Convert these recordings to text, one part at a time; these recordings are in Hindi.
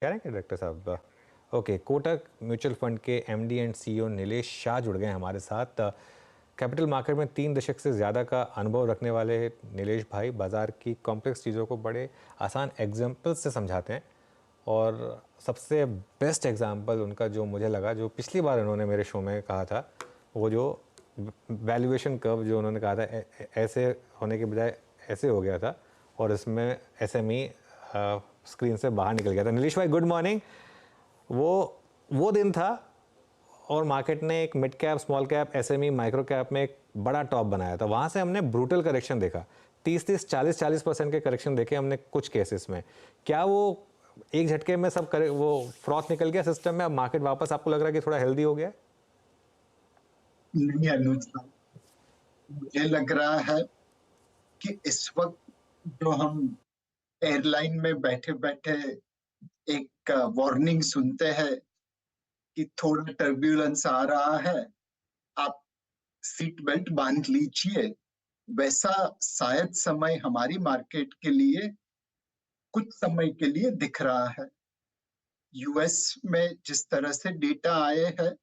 कह रहे हैं कि डायरेक्टर साहब? ओके, कोटक म्यूचुअल फंड के MD and CEO Nilesh Shah जुड़ गए हैं हमारे साथ। कैपिटल मार्केट में 3 दशक से ज़्यादा का अनुभव रखने वाले नीलेश भाई बाज़ार की कॉम्प्लेक्स चीज़ों को बड़े आसान एग्जाम्पल से समझाते हैं। और सबसे बेस्ट एग्जाम्पल उनका जो मुझे लगा, जो पिछली बार उन्होंने मेरे शो में कहा था, वो जो वैल्यूएशन कर्व जो उन्होंने कहा था ऐसे होने के बजाय ऐसे हो गया था, और इसमें एसएमई स्क्रीन से बाहर निकल गया था। नीलेश भाई, गुड मॉर्निंग। वो दिन था और मार्केट ने एक mid cap, small cap, SME, micro cap में एक बड़ा टॉप बनाया था। वहाँ से हमने ब्रूटल करेक्शन देखा, 30-40% के करेक्शन देखे हमने कुछ केसेस में। क्या वो एक झटके में सब वो फ्रॉथ निकल गया सिस्टम में, अब मार्केट वापस आपको लग रहा है कि थोड़ा हेल्दी हो गया? नहीं अनुज भाई, मुझे लग रहा है कि इस वक्त जो हम एयरलाइन में बैठे बैठे एक वार्निंग सुनते हैं कि थोड़ा टर्ब्यूलेंस आ रहा है, आप सीट बेल्ट बांध लीजिए, वैसा शायद समय हमारी मार्केट के लिए कुछ समय के लिए दिख रहा है। यूएस में जिस तरह से डेटा आए हैं,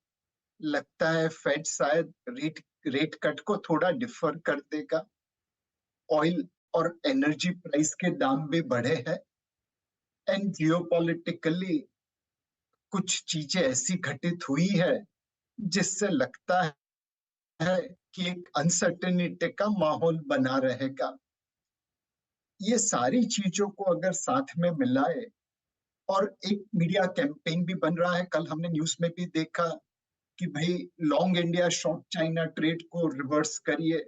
लगता है फेड शायद रेट रेट कट को थोड़ा डिफर कर देगा। ऑयल और एनर्जी प्राइस के दाम भी बढ़े हैं, एंड जियोपॉलिटिकली कुछ चीजें ऐसी घटित हुई है जिससे लगता है कि एक अनसर्टेनिटी का माहौल बना रहेगा। ये सारी चीजों को अगर साथ में मिलाए, और एक मीडिया कैंपेन भी बन रहा है, कल हमने न्यूज में भी देखा कि भाई long India short China trade को रिवर्स करिए।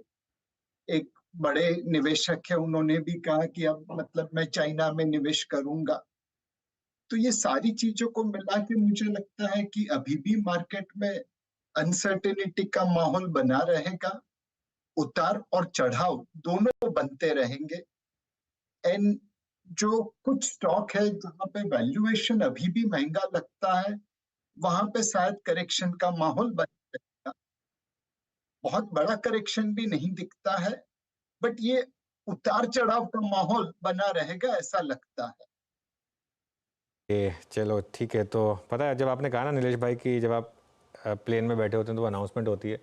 एक बड़े निवेशक है, उन्होंने भी कहा कि अब मतलब मैं चाइना में निवेश करूंगा। तो ये सारी चीजों को मिला के मुझे लगता है कि अभी भी मार्केट में अनसर्टेनिटी का माहौल बना रहेगा, उतार और चढ़ाव दोनों बनते रहेंगे। एंड जो कुछ स्टॉक है जहां पे वैल्यूएशन अभी भी महंगा लगता है, वहां पे शायद करेक्शन का माहौल बन जाएगा। बहुत बड़ा करेक्शन भी नहीं दिखता है, बट ये उतार चढ़ाव का माहौल बना रहेगा ऐसा लगता है। चलो ठीक है। तो पता है, जब आपने कहा ना नीलेश भाई कि जब आप प्लेन में बैठे होते हैं तो अनाउंसमेंट होती है,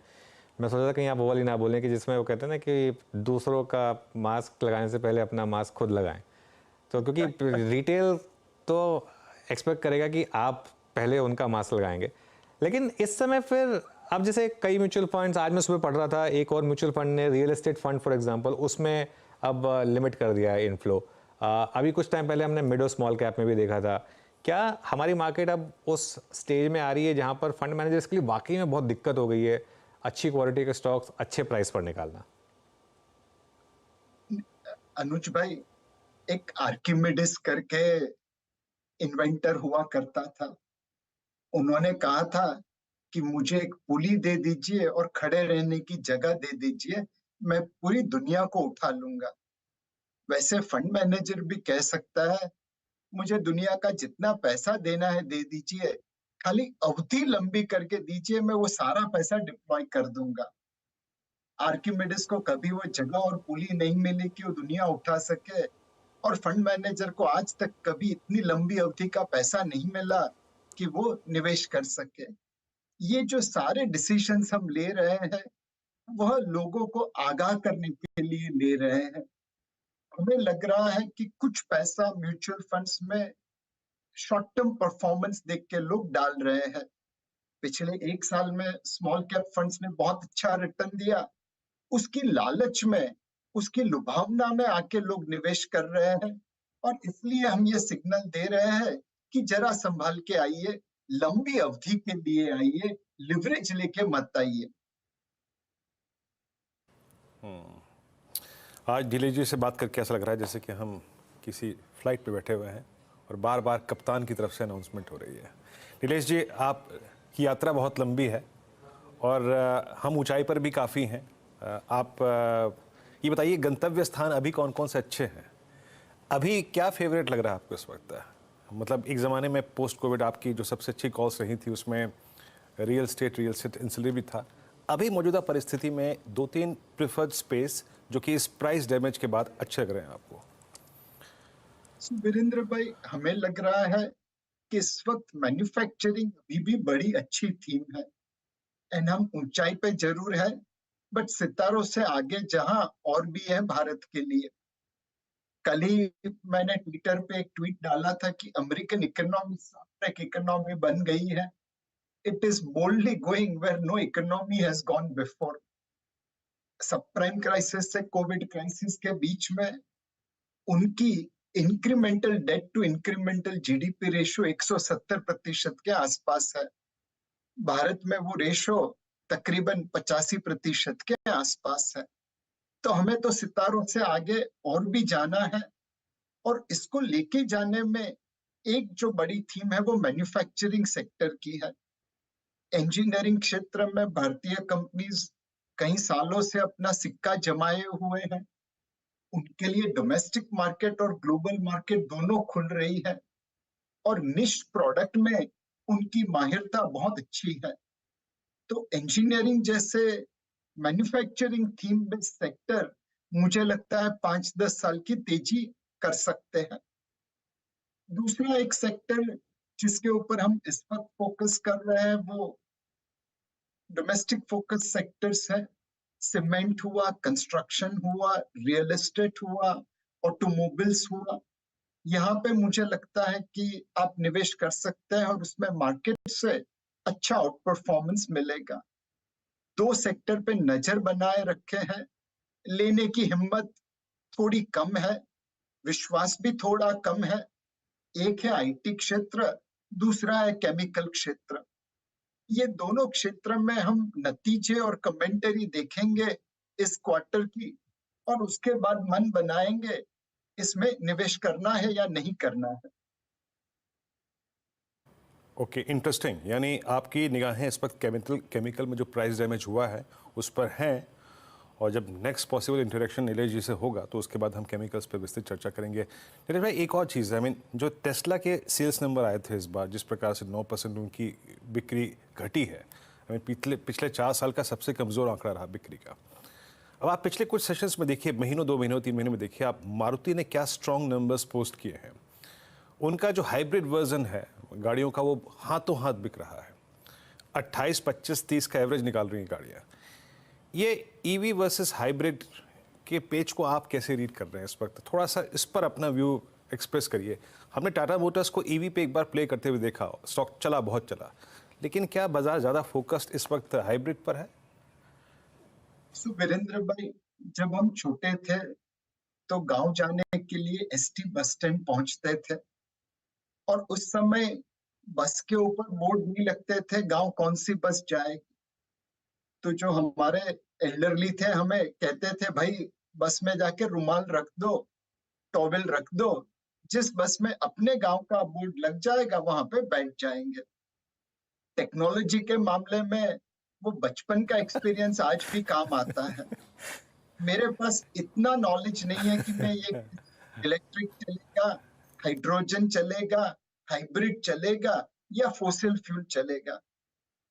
मैं सोचा था कहीं आप वो वाली ना बोलें कि जिसमें वो कहते हैं ना कि दूसरों का मास्क लगाने से पहले अपना मास्क खुद लगाएं। तो क्योंकि रिटेल तो एक्सपेक्ट करेगा कि आप पहले उनका मास्क लगाएंगे, लेकिन इस समय फिर अब जैसे कई म्यूचुअल फंड्स, आज मैं सुबह पढ़ रहा था, एक और म्यूचुअल फंड ने real estate fund for example, उसमें अब लिमिट कर दिया है इनफ्लो। अभी कुछ टाइम पहले हमने मिड और स्मॉल कैप में भी देखा था। क्या हमारी मार्केट अब उस स्टेज में आ रही है जहां पर फंड मैनेजर्स के लिए वाकई में बहुत दिक्कत हो गई है अच्छी क्वालिटी के स्टॉक्स अच्छे प्राइस पर निकालना? अनुज भाई, एक आर्किमिडिस करके इन्वेंटर हुआ करता था। उन्होंने कहा था कि मुझे एक पुली दे दीजिए और खड़े रहने की जगह दे दीजिए, मैं पूरी दुनिया को उठा लूंगा। वैसे फंड मैनेजर भी कह सकता है, मुझे दुनिया का जितना पैसा देना है दे दीजिए, खाली अवधि लंबी करके दीजिए, मैं वो सारा पैसा डिप्लॉय कर दूंगा। आर्किमिडिस को कभी वो जगह और पुली नहीं मिली कि वो दुनिया उठा सके, और फंड मैनेजर को आज तक कभी इतनी लंबी अवधि का पैसा नहीं मिला कि वो निवेश कर सके। ये जो सारे डिसीजंस हम ले रहे हैं, वह लोगों को आगाह करने के लिए ले रहे हैं। हमें लग रहा है कि कुछ पैसा म्यूचुअल फंड्स में शॉर्ट टर्म परफॉर्मेंस देख के लोग डाल रहे हैं। पिछले एक साल में स्मॉल कैप फंड्स ने बहुत अच्छा रिटर्न दिया, उसकी लालच में, उसकी लुभावना में आके लोग निवेश कर रहे हैं। और इसलिए हम ये सिग्नल दे रहे हैं कि जरा संभाल के आइए, लंबी अवधि के लिए आइए, लिवरेज लेके मत आइए। आज नीलेश जी से बात करके ऐसा लग रहा है जैसे कि हम किसी फ्लाइट पे बैठे हुए हैं और बार बार कप्तान की तरफ से अनाउंसमेंट हो रही है। नीलेश जी, आप की यात्रा बहुत लंबी है और हम ऊंचाई पर भी काफ़ी हैं। आप ये बताइए, गंतव्य स्थान अभी कौन कौन से अच्छे हैं? अभी क्या फेवरेट लग रहा है आपको इस वक्त? मतलब एक ज़माने में पोस्ट कोविड आपकी जो सबसे अच्छी कॉल्स रही थी उसमें रियल स्टेट इंसुलिन भी था। अभी मौजूदा परिस्थिति में 2-3 प्रिफर्ड स्पेस जो कि इस प्राइस डैमेज के बाद अच्छे लग रहे हैं आपको? वीरेंद्र भाई, हमें लग रहा है कि इस वक्त मैन्युफैक्चरिंग अभी भी बड़ी अच्छी थीम है एंड हम ऊंचाई पे जरूर है, बट सितारों से आगे जहां और भी है भारत के लिए। कल ही मैंने ट्विटर पे एक ट्वीट डाला था कि अमेरिकन इकोनॉमी साम्राज्यिक इकोनॉमी बन गई है। It is boldly going where no economy has gone before. Subprime crisis से कोविड क्राइसिस के बीच में उनकी incremental debt to incremental GDP ratio 170% के आसपास है। भारत में वो रेशियो तकरीबन 85% के आसपास है। तो हमें तो सितारों से आगे और भी जाना है, और इसको लेके जाने में एक जो बड़ी थीम है वो मैन्युफैक्चरिंग सेक्टर की है। इंजीनियरिंग क्षेत्र में भारतीय कंपनीज कई सालों से अपना सिक्का जमाए हुए हैं। उनके लिए डोमेस्टिक मार्केट और ग्लोबल मार्केट दोनों खुल रही है, और निश प्रोडक्ट में उनकी माहिरता बहुत अच्छी है। तो इंजीनियरिंग जैसे मैन्युफैक्चरिंग थीम बेस्ड सेक्टर मुझे लगता है 5-10 साल की तेजी कर सकते हैं। दूसरा एक सेक्टर जिसके ऊपर हम इस वक्त फोकस कर रहे हैं वो डोमेस्टिक फोकस सेक्टर्स है। सीमेंट हुआ, कंस्ट्रक्शन हुआ, रियल एस्टेट हुआ, ऑटोमोबाइल्स हुआ। यहाँ पे मुझे लगता है कि आप निवेश कर सकते हैं और उसमें मार्केट से अच्छा आउट परफॉर्मेंस मिलेगा। 2 सेक्टर पे नजर बनाए रखे हैं। लेने की हिम्मत थोड़ी कम है, विश्वास भी थोड़ा कम है। एक है आईटी क्षेत्र, दूसरा है केमिकल क्षेत्र। ये दोनों क्षेत्र में हम नतीजे और कमेंटरी देखेंगे इस क्वार्टर की, और उसके बाद मन बनाएंगे इसमें निवेश करना है या नहीं करना है। Okay, interesting. यानी आपकी निगाहें इस वक्त केमिकल में जो प्राइस डैमेज हुआ है उस पर हैं, और जब नेक्स्ट पॉसिबल इंटरेक्शन नीलेश जी से होगा तो उसके बाद हम केमिकल्स पर विस्तृत चर्चा करेंगे। नीलेश भाई, एक और चीज़ है, जो टेस्ला के सेल्स नंबर आए थे इस बार, जिस प्रकार से 9% उनकी बिक्री घटी है, पिछले 4 साल का सबसे कमज़ोर आंकड़ा रहा बिक्री का। अब आप पिछले कुछ सेशंस में देखिए, महीनों 2 महीनों 3 महीने में देखिए आप मारुति ने क्या स्ट्रॉन्ग नंबर्स पोस्ट किए हैं। उनका जो हाइब्रिड वर्जन है गाड़ियों का वो हाथों हाथ बिक रहा है। 28, 25, 30 का एवरेज निकाल रही हैं गाड़ियाँ। ये ईवी वर्सेस हाइब्रिड के पेच को आप कैसे रीड कर रहे हैं इस वक्त? थोड़ा सा इस पर अपना व्यू एक्सप्रेस करिए। हमने टाटा मोटर्स को ईवी पे एक बार प्ले करते हुए देखा, स्टॉक चला, बहुत चला, लेकिन क्या बाजार ज़्यादा फोकस्ड इस वक्त हाइब्रिड पर है? वीरेंद्र भाई, जब हम छोटे थे तो गांव जाने के लिए एसटी बस स्टैंड पहुंचते थे, और उस समय बस के ऊपर बोर्ड नहीं लगते थे गांव कौन सी बस जाएगी। तो जो हमारे एल्डरली थे हमें कहते थे, भाई बस में जाके रुमाल रख दो, टॉवेल रख दो, जिस बस में अपने गांव का बोर्ड लग जाएगा वहां पे बैठ जाएंगे। टेक्नोलॉजी के मामले में वो बचपन का एक्सपीरियंस आज भी काम आता है। मेरे पास इतना नॉलेज नहीं है कि मैं ये इलेक्ट्रिक चलेगा, हाइड्रोजन चलेगा, हाइब्रिड चलेगा या फोसिल फ्यूल चलेगा।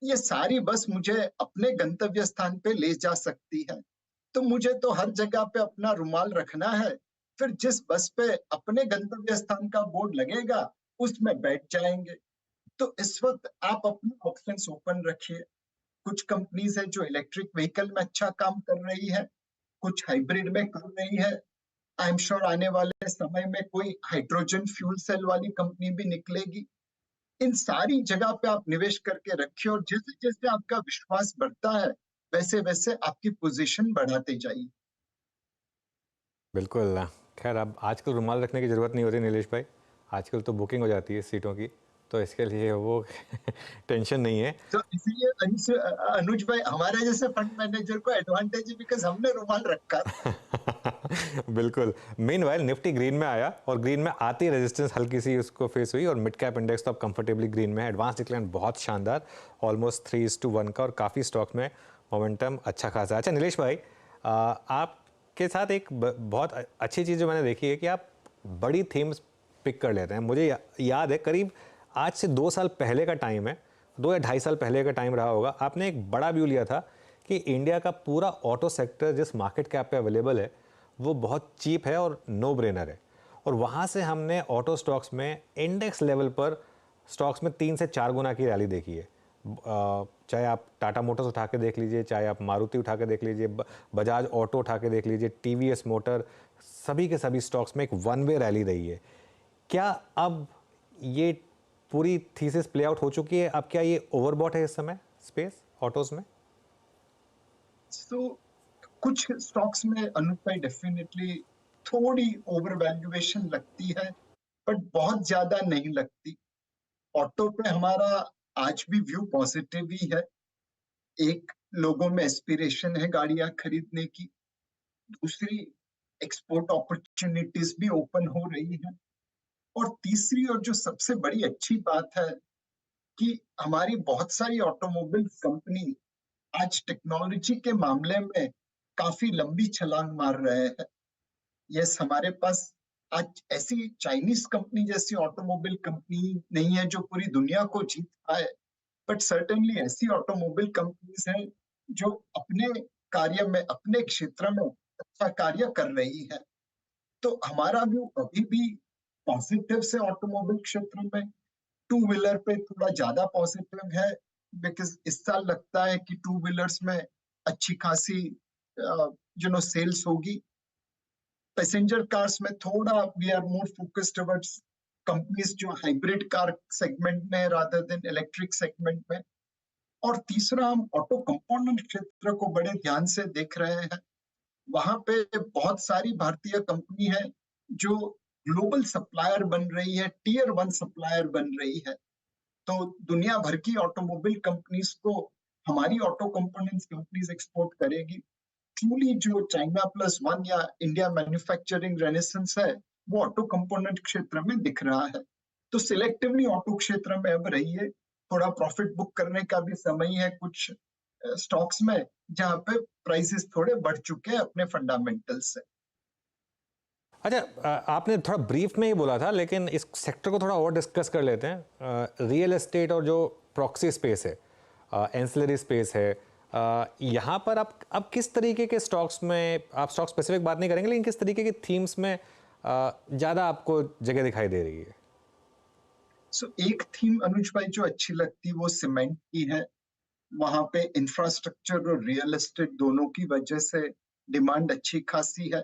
ये सारी बस मुझे अपने गंतव्य स्थान पे ले जा सकती है। तो मुझे तो हर जगह पे अपना रुमाल रखना है, फिर जिस बस पे अपने गंतव्य स्थान का बोर्ड लगेगा उसमें बैठ जाएंगे। तो इस वक्त आप अपने ऑप्शंस ओपन रखिए। कुछ कंपनीज है जो इलेक्ट्रिक व्हीकल में अच्छा काम कर रही है, कुछ हाइब्रिड में कर रही है। आई एम श्योर आने वाले समय में कोई हाइड्रोजन फ्यूल सेल वाली कंपनी भी निकलेगी। इन सारी जगह पे आप निवेश करके रखिए, और जैसे जैसे आपका विश्वास बढ़ता है वैसे वैसे आपकी पोजीशन बढ़ाते जाइए। बिल्कुल। खैर, अब आजकल रुमाल रखने की ज़रूरत नहीं होती नीलेश भाई, आजकल तो बुकिंग हो जाती है सीटों की, तो इसके लिए वो टेंशन नहीं है। तो इसीलिए अनुज भाई, हमारे जैसे फंड मैनेजर को एडवांटेज है बिकॉज हमने रुमाल रखा। बिल्कुल। मीनवाइल निफ्टी ग्रीन में आया, और ग्रीन में आती रेजिस्टेंस हल्की सी उसको फेस हुई, और मिड कैप इंडेक्स तो अब कंफर्टेबली ग्रीन में है। एडवांस डिक्लाइन बहुत शानदार, ऑलमोस्ट 3:1 का, और काफ़ी स्टॉक में मोमेंटम अच्छा खासा। अच्छा नीलेश भाई, आपके साथ एक बहुत अच्छी चीज़ जो मैंने देखी है कि आप बड़ी थीम्स पिक कर लेते हैं। मुझे याद है करीब आज से 2 साल पहले का टाइम है, 2 या 2.5 साल पहले का टाइम रहा होगा, आपने एक बड़ा व्यू लिया था कि इंडिया का पूरा ऑटो सेक्टर जिस मार्केट कैप पे अवेलेबल है वो बहुत चीप है और नो ब्रेनर है, और वहाँ से हमने ऑटो स्टॉक्स में इंडेक्स लेवल पर स्टॉक्स में 3 से 4 गुना की रैली देखी है। चाहे आप टाटा मोटर्स उठा के देख लीजिए, चाहे आप मारुति उठा के देख लीजिए, बजाज ऑटो उठा के देख लीजिए, टीवीएस मोटर, सभी के सभी स्टॉक्स में एक वन वे रैली रही है। क्या अब ये पूरी थीसिस प्ले आउट हो चुकी है? अब क्या ये ओवरबॉट है इस समय स्पेस ऑटोज में? तो कुछ स्टॉक्स में अनूप भाई डेफिनेटली थोड़ी ओवर वैल्यूएशन लगती है, बट बहुत ज्यादा नहीं लगती। ऑटो पे हमारा आज भी व्यू पॉजिटिव ही है। एक, लोगों में एस्पिरेशन है गाड़ियां खरीदने की। दूसरी, एक्सपोर्ट अपॉर्चुनिटीज भी ओपन हो रही है। और तीसरी, और जो सबसे बड़ी अच्छी बात है, कि हमारी बहुत सारी ऑटोमोबाइल कंपनी आज टेक्नोलॉजी के मामले में काफी लंबी छलांग मार रहे हैं। यस, हमारे पास आज ऐसी चाइनीज कंपनी जैसी ऑटोमोबाइल कंपनी नहीं है जो पूरी दुनिया को जीत पाए, बट सर्टेनली ऐसी ऑटोमोबाइल कंपनीज हैं जो अपने कार्य में, अपने क्षेत्र में अच्छा कार्य कर रही है। तो हमारा व्यू अभी भी पॉजिटिव से ऑटोमोबाइल क्षेत्र में। टू व्हीलर पे थोड़ा ज्यादा पॉजिटिव है, बिकॉज इस साल लगता है कि टू व्हीलर्स में अच्छी खासी सेल्स होगी। पैसेंजर कार्स में थोड़ा we are more focused towards companies जो हाइब्रिड कार सेगमेंट में रादर देन इलेक्ट्रिक सेगमेंट में। और तीसरा, हम ऑटो कंपोनेंट क्षेत्र को बड़े ध्यान से देख रहे हैं। वहां पे बहुत सारी भारतीय कंपनी है जो ग्लोबल सप्लायर बन रही है, टीयर 1 सप्लायर बन रही है। तो दुनिया भर की ऑटोमोबाइल कंपनीज को हमारी ऑटो कंपोनेंट्स कंपनीज एक्सपोर्ट करेगी। ट्रूली जो चाइना प्लस वन या इंडिया मैन्युफैक्चरिंग रेनेसेंस है, वो ऑटो कंपोनेंट क्षेत्र में दिख रहा है। तो सिलेक्टिवली ऑटो क्षेत्र में अब रहिए। थोड़ा प्रॉफिट बुक करने का भी समय है कुछ स्टॉक्स में जहां पे प्राइसेस थोड़े बढ़ चुके हैं अपने फंडामेंटल से। अच्छा, आपने थोड़ा ब्रीफ में ही बोला था, लेकिन इस सेक्टर को थोड़ा और डिस्कस कर लेते हैं। रियल एस्टेट और जो प्रॉक्सी स्पेस है, एंसिलरी स्पेस है, यहाँ पर आप अब किस तरीके के स्टॉक्स में, आप स्टॉक स्पेसिफिक बात नहीं करेंगे, लेकिन किस तरीके की थीम्स में ज़्यादा आपको जगह दिखाई दे रही है? एक थीम अनुज भाई जो अच्छी लगती है वो सीमेंट की है। वहां पे इंफ्रास्ट्रक्चर और रियल एस्टेट दोनों की वजह से डिमांड अच्छी खासी है।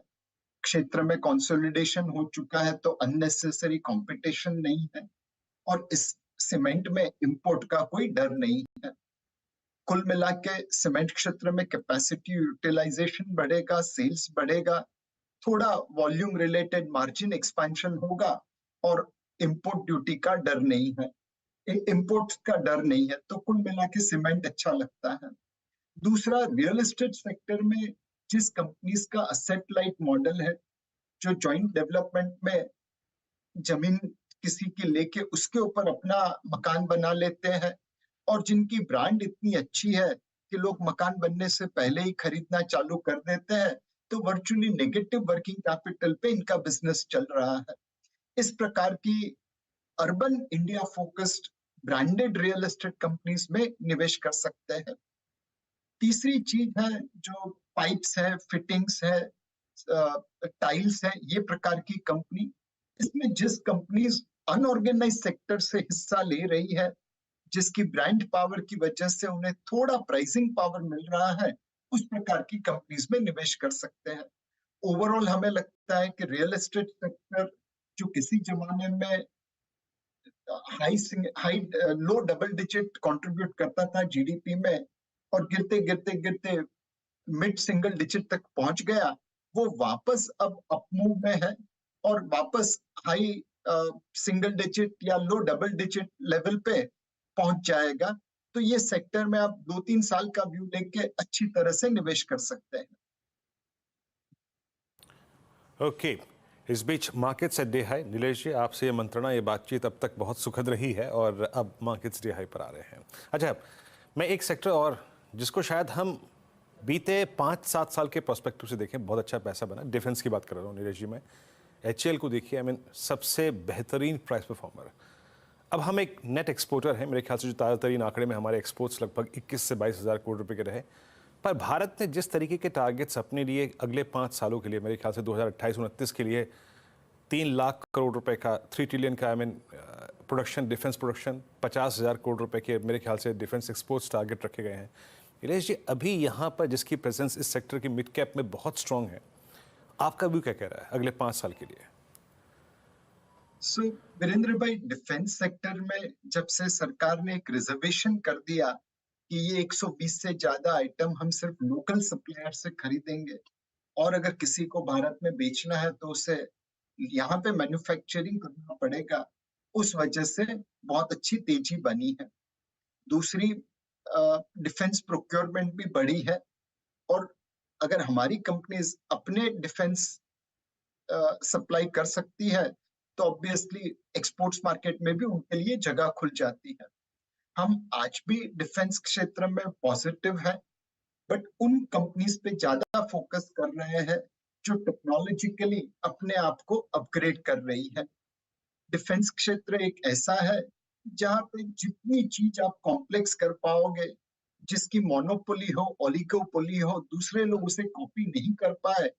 क्षेत्र में कंसोलिडेशन हो चुका है, तो अननेसेसरी कंपटीशन नहीं है। और इस सीमेंट में इंपोर्ट का कोई डर नहीं है। कुल मिला के सीमेंट क्षेत्र में कैपेसिटी यूटिलाइजेशन बढ़ेगा, सेल्स बढ़ेगा, थोड़ा वॉल्यूम रिलेटेड मार्जिन एक्सपेंशन होगा, और इंपोर्ट ड्यूटी का डर नहीं है, इंपोर्ट का डर नहीं है। तो कुल मिला के सीमेंट अच्छा लगता है। दूसरा, रियल एस्टेट सेक्टर में जिस कंपनीज का असेट लाइट मॉडल है, जो जॉइंट डेवलपमेंट में जमीन किसी की लेके उसके ऊपर अपना मकान बना लेते हैं, और जिनकी ब्रांड इतनी अच्छी है कि लोग मकान बनने से पहले ही खरीदना चालू कर देते हैं, तो वर्चुअली नेगेटिव वर्किंग कैपिटल पे इनका बिजनेस चल रहा है। इस प्रकार की urban India focused branded real estate companies में निवेश कर सकते हैं। तीसरी चीज है जो पाइप्स है, फिटिंग्स है, टाइल्स है, ये प्रकार की कंपनी। इसमें जिस कंपनीज अनऑर्गेनाइज सेक्टर से हिस्सा ले रही है, जिसकी ब्रांड पावर की वजह से उन्हें थोड़ा प्राइसिंग पावर मिल रहा है, उस प्रकार की कंपनीज में निवेश कर सकते हैं। ओवरऑल हमें लगता है कि रियल एस्टेट सेक्टर जो किसी जमाने में high low double digit contribute करता था जीडीपी में, और गिरते गिरते गिरते मिड सिंगल डिजिट तक पहुंच गया, वो वापस अब अपमूव में है, और वापस हाई सिंगल डिजिट या लो डबल डिजिट लेवल पे पहुंच जाएगा। तो ये सेक्टर में आप 2-3 साल का व्यू लेके अच्छी तरह से निवेश कर सकते हैं। ओके, इस बीच markets at day high. Nilesh ji, आपसे ये मंत्रणा, ये बातचीत अब तक बहुत सुखद रही है, और अब मार्केट्स डे हाई पर आ रहे हैं। अच्छा, मैं एक सेक्टर और जिसको शायद हम बीते 5-7 साल के पर्सपेक्टिव से देखें, बहुत अच्छा पैसा बना, डिफेंस की बात कर रहा हूँ नीलेश जी। मैं HCL को देखिए, सबसे बेहतरीन प्राइस परफॉर्मर। अब हम एक नेट एक्सपोर्टर हैं, मेरे ख्याल से जो ताज़ा तरीन आंकड़े में हमारे एक्सपोर्ट्स लगभग 21 से 22 हज़ार करोड़ रुपए के रहे। पर भारत ने जिस तरीके के टारगेट्स अपने लिए अगले 5 सालों के लिए, मेरे ख्याल से 2028-29 के लिए 3 लाख करोड़ रुपए का, 3 ट्रिलियन का प्रोडक्शन, डिफेंस प्रोडक्शन 50,000 करोड़ रुपए के मेरे ख्याल से डिफेंस एक्सपोर्ट्स टारगेट रखे गए हैं। नीलेश जी, अभी यहाँ पर जिसकी प्रेजेंस इस सेक्टर की मिड कैप में बहुत स्ट्रांग है, आपका व्यू क्या कह रहा है अगले 5 साल के लिए? सो वीरेंद्र भाई, डिफेंस सेक्टर में जब से सरकार ने एक रिजर्वेशन कर दिया कि ये 120 से ज्यादा आइटम हम सिर्फ लोकल सप्लायर से खरीदेंगे, और अगर किसी को भारत में बेचना है तो उसे यहाँ पे मैन्युफैक्चरिंग करना पड़ेगा, उस वजह से बहुत अच्छी तेजी बनी है। दूसरी, डिफेंस प्रोक्योरमेंट भी बढ़ी है, और अगर हमारी कंपनीज अपने डिफेंस सप्लाई कर सकती है तो ऑब्वियसली एक्सपोर्ट्स मार्केट में भी उनके लिए जगह खुल जाती है। हम आज भी डिफेंस क्षेत्र में पॉजिटिव है, बट उन कंपनीज पे ज्यादा फोकस कर रहे हैं जो टेक्नोलॉजिकली अपने आप को अपग्रेड कर रही है। डिफेंस क्षेत्र एक ऐसा है जहां पे जितनी चीज आप कॉम्प्लेक्स कर पाओगे, जिसकी मोनोपोली हो, ओलिगोपोली हो, दूसरे लोग उसे कॉपी नहीं कर पाए,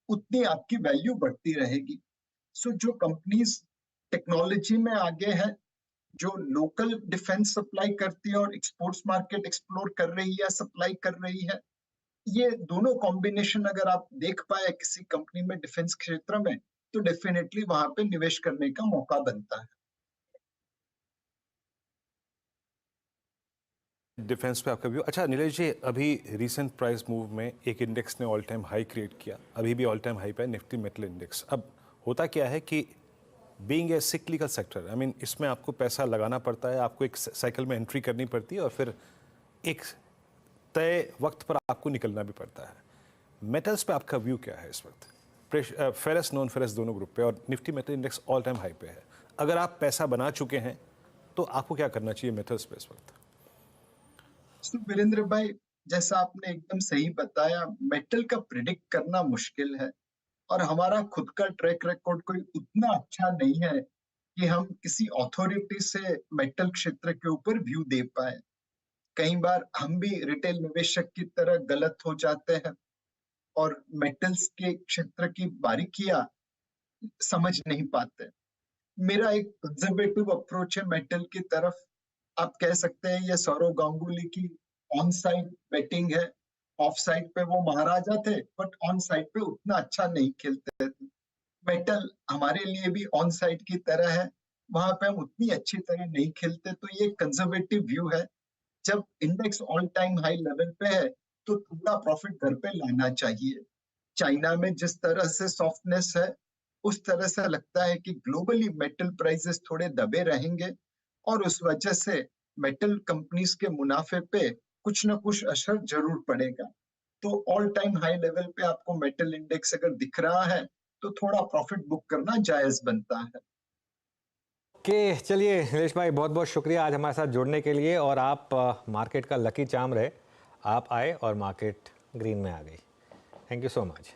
उतनी आपकी वैल्यू बढ़ती रहेगी। सो जो कंपनीज टेक्नोलॉजी में आगे है, जो लोकल डिफेंस सप्लाई करती है और एक्सपोर्ट्स मार्केट एक्सप्लोर कर रही है, सप्लाई कर रही है, ये दोनों कॉम्बिनेशन अगर आप देख पाए किसी कंपनी में डिफेंस क्षेत्र में, तो डेफिनेटली वहां पे निवेश करने का मौका बनता है। डिफेंस पे आपका व्यू। अच्छा नीलेश जी, अभी रीसेंट प्राइस मूव में एक इंडेक्स ने ऑल टाइम हाई क्रिएट किया, अभी भी ऑल टाइम हाई पे है निफ्टी मेटल इंडेक्स। अब होता क्या है कि being a cyclical sector, I mean इसमें आपको पैसा लगाना पड़ता है, आपको एक साइकिल में एंट्री करनी पड़ती है और फिर एक तय वक्त पर आपको निकलना भी पड़ता है। मेटल्स पे आपका व्यू क्या है इस वक्त? फेरस नॉन फेरस दोनों ग्रुप पे, और Nifty metal index all time high पे है। अगर आप पैसा बना चुके हैं तो आपको क्या करना चाहिए मेटल्स पे इस वक्त? तो वीरेंद्र भाई, जैसा आपने एकदम सही बताया, मेटल का प्रिडिक्ट करना मुश्किल है, और हमारा खुद का ट्रैक रिकॉर्ड कोई उतना अच्छा नहीं है कि हम किसी अथॉरिटी से मेटल क्षेत्र के ऊपर व्यू दे पाए। कई बार हम भी रिटेल निवेशक की तरह गलत हो जाते हैं और मेटल्स के क्षेत्र की बारीकियां समझ नहीं पाते। मेरा एक कंजर्वेटिव अप्रोच है मेटल की तरफ। आप कह सकते हैं ये सौरव गांगुली की ऑन साइड बैटिंग है। ऑफ साइड पे वो महाराजा थे, बट ऑन साइड पे उतना अच्छा नहीं खेलते थे। मेटल हमारे लिए भी ऑन साइड की तरह है, वहां पे हम उतनी अच्छी तरह नहीं खेलते, तो ये कंजर्वेटिव व्यू है। जब index all time high level पे है तो थोड़ा प्रॉफिट घर पे लाना चाहिए। चाइना में जिस तरह से सॉफ्टनेस है, उस तरह से लगता है कि ग्लोबली मेटल प्राइसेस थोड़े दबे रहेंगे, और उस वजह से मेटल कंपनीज के मुनाफे पे कुछ ना कुछ असर जरूर पड़ेगा। तो ऑल टाइम हाई लेवल पे आपको मेटल इंडेक्स अगर दिख रहा है तो थोड़ा प्रॉफिट बुक करना जायज बनता है। कि चलिए नीलेश भाई, बहुत बहुत शुक्रिया आज हमारे साथ जुड़ने के लिए, और आप मार्केट का लकी चार्म रहे। आप आए और मार्केट ग्रीन में आ गई। Thank you so much.